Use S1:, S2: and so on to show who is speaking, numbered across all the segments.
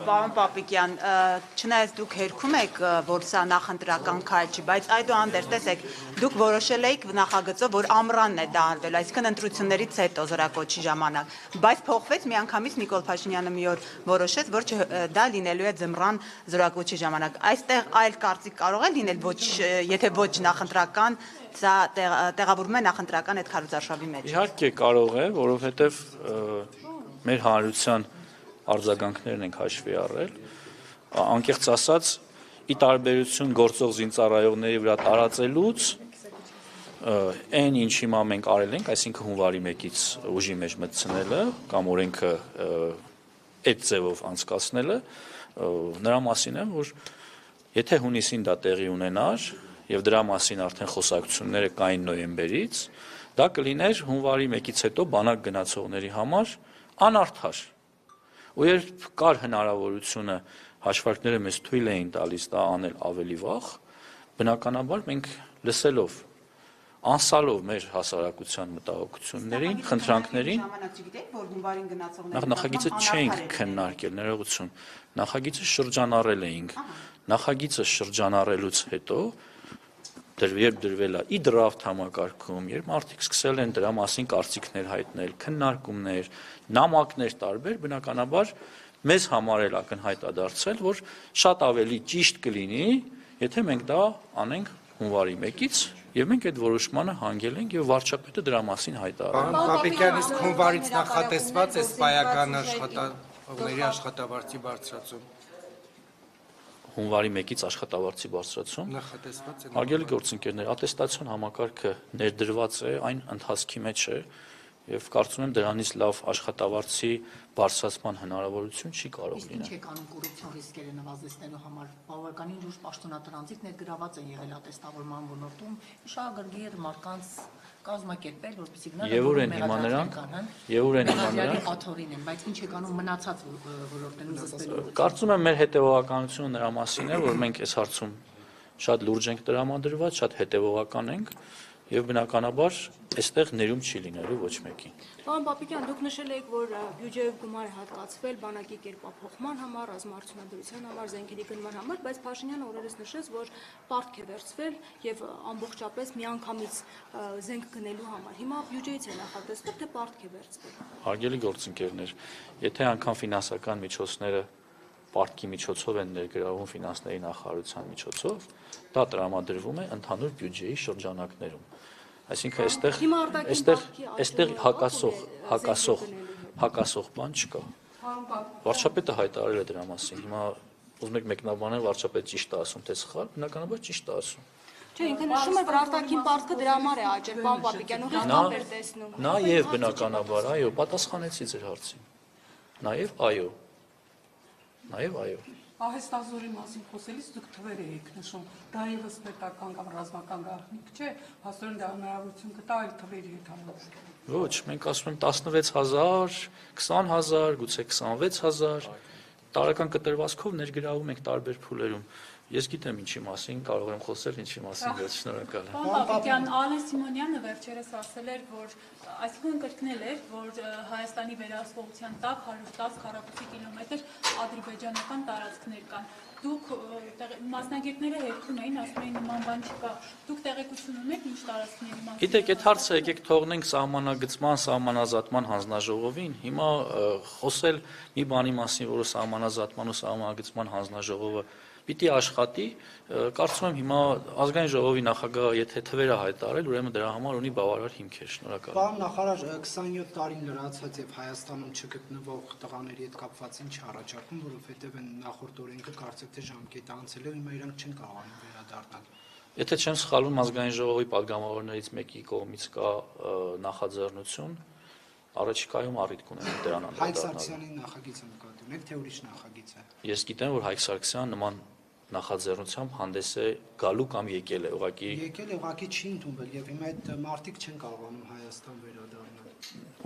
S1: Պարոն Պապիկյան, չնայած դուք հերքում եք, որ սա նախընտրական քայլ չի, բայց այդուհանդերձ տեսեք, դուք որոշել եք նախագծով, որ ամռանն է դա արվել, այսինքն ընտրություններից հետո զորակոչի ժամանակ, բայց փոխվեց միանգամից Նիկոլ Փաշինյանը մի օր որոշեց, որ դա լինելու է ձմռան զորակոչի ժամանակ։ Այստեղ այլ կարծիք կարող է լինել, եթե ոչ նախընտրական, սա տեղավորվում է նախընտրական այդ քարոզարշավի մեջ։
S2: Իհարկե կարող է, որովհետև մեր հանրության արձագանքներն ենք հաշվի առել, անկեղծ ասած, ի տարբերություն գործող զինծառայողների վրա տարածելուց, այն ինչ հիմա մենք արել ենք, այսինքն հունվարի 1-ից ուժի մեջ մտցնելը կամ օրենքը այդ ձևով անցկացնելը, նրա մասին է, որ եթե հունիսին դա տեղի ունենար եւ դրա մասին արդեն խոսակցությունները կային նոյեմբերից, դա կլիներ հունվարի 1-ից հետո բանակ գնացողների համար անարդար։ Ու երբ կար հնարավորությունը հաշվարկները մեզ թույլ էին տալիս դա անել ավելի վաղ, բնականաբար մենք լսելով, անսալով մեր հասարակության մտահոգություններին, խնդրանքներին, նախագիծը չենք քննարկել, ներողություն, նախագիծը շրջանառել էինք, նախագիծը շրջանառելուց հետո երբ դրվել է ի դրաֆտ համակարգում, երբ մարդիկ սկսել են դրա մասին կարծիքներ հայտնել, քննարկումներ, նամակներ տարբեր, բնականաբար մեզ համար էլ ակնհայտ է դարձել, որ շատ ավելի ճիշտ կլինի, եթե մենք դա անենք հունվարի 1-ից, եւ մենք այդ որոշմանը հանգել ենք եւ վարչապետը դրա մասին հայտարարել։
S3: Պարոն Պապիկյան, իսկ հունվարից նախատեսված է սպայական աշխատողների աշխատավարձի բարձրացում։
S2: Հունվարի 1-ից աշխատավարձի բարձրացում։ Հարգելի գործընկերներ, ատեստացիոն համակարգը ներդրված է, այն ընթացքի մեջ է եւ կարծում եմ դրանից լավ աշխատավարձի բարձրացման հնարավորություն չի կարող լինել։
S4: Ինչ եք անում կոռուպցիոն ռիսկերը նվազեցնելու համար, բավականին լուրջ պաշտոնատրանցիկ ներգրաված են եղել ատեստավորման ոլորտում, շահագրգիռ մարդկանց կազմակերպել, որպեսզի գնան
S2: եւ ուր են հիմա նրանք,
S4: աթորին են, բայց ինչ եք անում մնացած ոլորտներում զսպելու։
S2: Կարծում եմ մեր հետեւողականությունը նրա մասին է, որ մենք այս հարցում շատ լուրջ ենք տրամադրված, շատ հետեւողական ենք եւ բնականաբար այստեղ ներում չի լինելու ոչ մեկին։
S5: Պարոն Պապիկյան, դուք նշել եք, որ բյուջեով գումար է հատկացվել բանակի կերպափոխման համար, ռազմաարդյունաբերության համար, զենքերի գնման համար, բայց Փաշինյանը օրերս նշեց, որ պարտք է վերցվել եւ ամբողջապես միանգամից զենք գնելու համար։ Հիմա բյուջեից է նախատեսվել, թե պարտք է վերցվել։
S2: Հարգելի գործընկերներ, եթե անգամ ֆինանսական միջոցները պարտքի միջոցով են ներգրավում ֆինանսների նախարարության միջոցով, դա տրամադրվում է ընդհանուր բյուջեի շրջանակներում։ Այսինքն այստեղ հակասող բան չկա։ Վարչապետը հայտարարել է դրա մասին։ Հիմա ուզում եք մեկնաբանել վարչապետը ճիշտ է ասում, թե սխալ, բնականաբար ճիշտ է ասում։
S5: Չէ, ինքը նշում է, որ արտաքին պարտքը դրա համար է աճել, պարոն Պապիկյան, ուղիղ կապ էր տեսնում։
S2: Նաև բնականաբար, այո, պատասխանեցի ձեր հարցին։ Նաև այո։
S6: Ահեստազորի մասին խոսելիս դուք թվեր եք նշում, դա ևս պետական կամ ռազմական գաղտնիք չէ, հաստորեն դա հնարավորություն կտա այլ թվերի հետ համեմատել։
S2: Ոչ, մենք ասում ենք 16,000, 20,000, գուցե 26,000 տարեկան կտրվածքով ներգրավում ենք տարբեր փուլերում։ Ես գիտեմ ինչի մասին, կարող եմ խոսել, ինչի մասին ոչ, շնորհակալ եմ։
S7: Պարոն Պապիկյան, Ալեն Սիմոնյանը վերջերս ասել էր, որ այսինքն կրկնել էր, որ Հայաստանի վերահսկողության տակ 110 քառակուսի կիլոմետր ադրբեջանական տարածքներ կան։ Դուք մասնագետները հերքում էին, ասում էին նման բան չկա։ Դուք տեղեկություն ունեք ինչ տարածքների մասին։
S2: Գիտեք, այդ հարցը եկեք թողնենք սահմանագծման, սահմանազատման հանձնաժողովին։ Հիմա խոսել մի բանի մասին, որը սահմանազատման ու սահմանագծման հանձնաժողովը պիտի աշխատի, կարծում եմ հիմա ազգային ժողովի նախագահը եթե թվերը հայտարարել, ուրեմն դրա համար ունի բավարար հիմքեր, շնորհակալ եմ։
S8: Պարոն նախարար, 27 տարին լրացած եւ Հայաստանում չգտնվող տղաների հետ կապված ինչ առաջարկում, որովհետեւ այն նախորդ օրենքը կարծեք թե ժամկետը անցել է, հիմա իրանք չեն կարողանում վերադառնալ։
S2: Եթե չեմ սխալվում, ազգային ժողովի падգամավորներից մեկի կողմից կա նախաձեռնություն, առաջիկայում առիթ կունենան դրան անդրադառնալ։
S8: Հայկ Սարգսյանի նախագիծը նկատի ունեք, թե ուրիշ նախագիծ է։
S2: Ես գիտեմ, որ Հայկ Սարգսյանը նման նախաձեռնությամբ հանդես է գալու կամ եկել է
S8: ուղղակի չի ընդունվել եւ հիմա այդ մարդիկ չեն կարողանում Հայաստան վերադառնալ։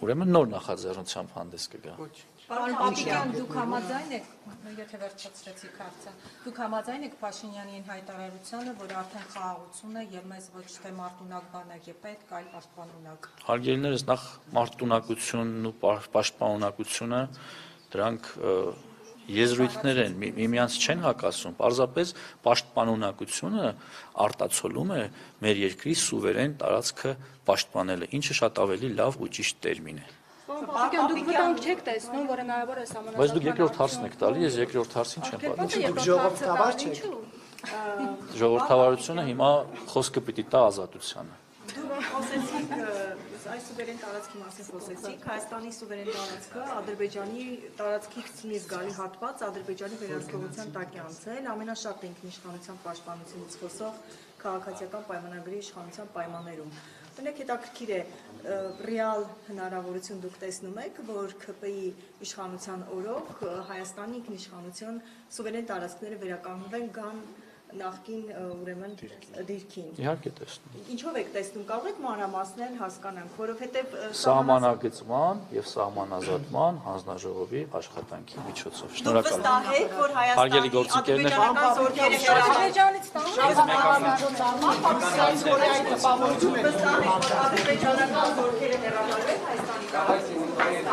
S2: Ուրեմն նոր նախաձեռնությամբ հանդես կգա։
S9: Պարոն Պապիկյան, դուք համաձայն եք, եթե վերջացրեցիք հարցը, դուք համաձայն եք Փաշինյանի այն հայտարարությանը, որ արդեն խաղաղություն է եւ մեզ ոչ թե մարտունակ բանակ է պետք, այլ պաշտպանունակ։
S2: Հարգելիներս, նախ մարտունակությունն ու պաշտպանունակությունը դրանք եզրույթներ են, միմյանց չեն հակասում, պարզապես պաշտպանունակությունը արտացոլում է մեր երկրի սուվերեն տարածքը պաշտպանելը, ինչը շատ ավելի լավ ու ճիշտ տերմին է։
S5: Պապիկյան, դուք վտանգ չեք տեսնում, որ հնարավոր է սահմանադրական։
S2: Բայց դուք երկրորդ հարցն եք տալի, ես երկրորդ հարցին չեմ պատասխանում։
S8: Դուք ժողովրդավար չեք։
S2: Ժողովրդավարությունը հիմա խոսքը պիտի տա ազատությանը։
S4: Դուք խոսեցիք այս սուվերեն տարածքի մասին խոսեցիք, Հայաստանի սուվերեն տարածքը Ադրբեջանի տարածքից մի զգալի հատված Ադրբեջանի վերահսկողության տակ է անցել, ամենաշատ ինքնիշխանության պաշտպանությունից խոսող քաղաքացիական պայմանագրի իշխանության պայմաններում։ Տնեք հետաքրքիր է, ռեալ հնարավորություն դուք տեսնում եք, որ ՔՊ-ի իշխանության օրոք Հայաստանի ինքնիշխանության սուվերեն տարածքները վերականգնվեն գան նախկին ուրեմն դիրքին։
S2: Իհարկե տեսնում։
S4: Ինչով եք տեսնում, կարող եք մանրամասնել, հասկանանք, որովհետև
S2: Սահմանագծման եւ սահմանազատման հանձնաժողովի աշխատանքի միջոցով։
S4: դուք վստահ եք, որ Հայաստանի ադրբեջանական զորքերը
S9: Ադրբեջանից
S4: ադրբեջանական զորքերը հեռավորել Հայաստանի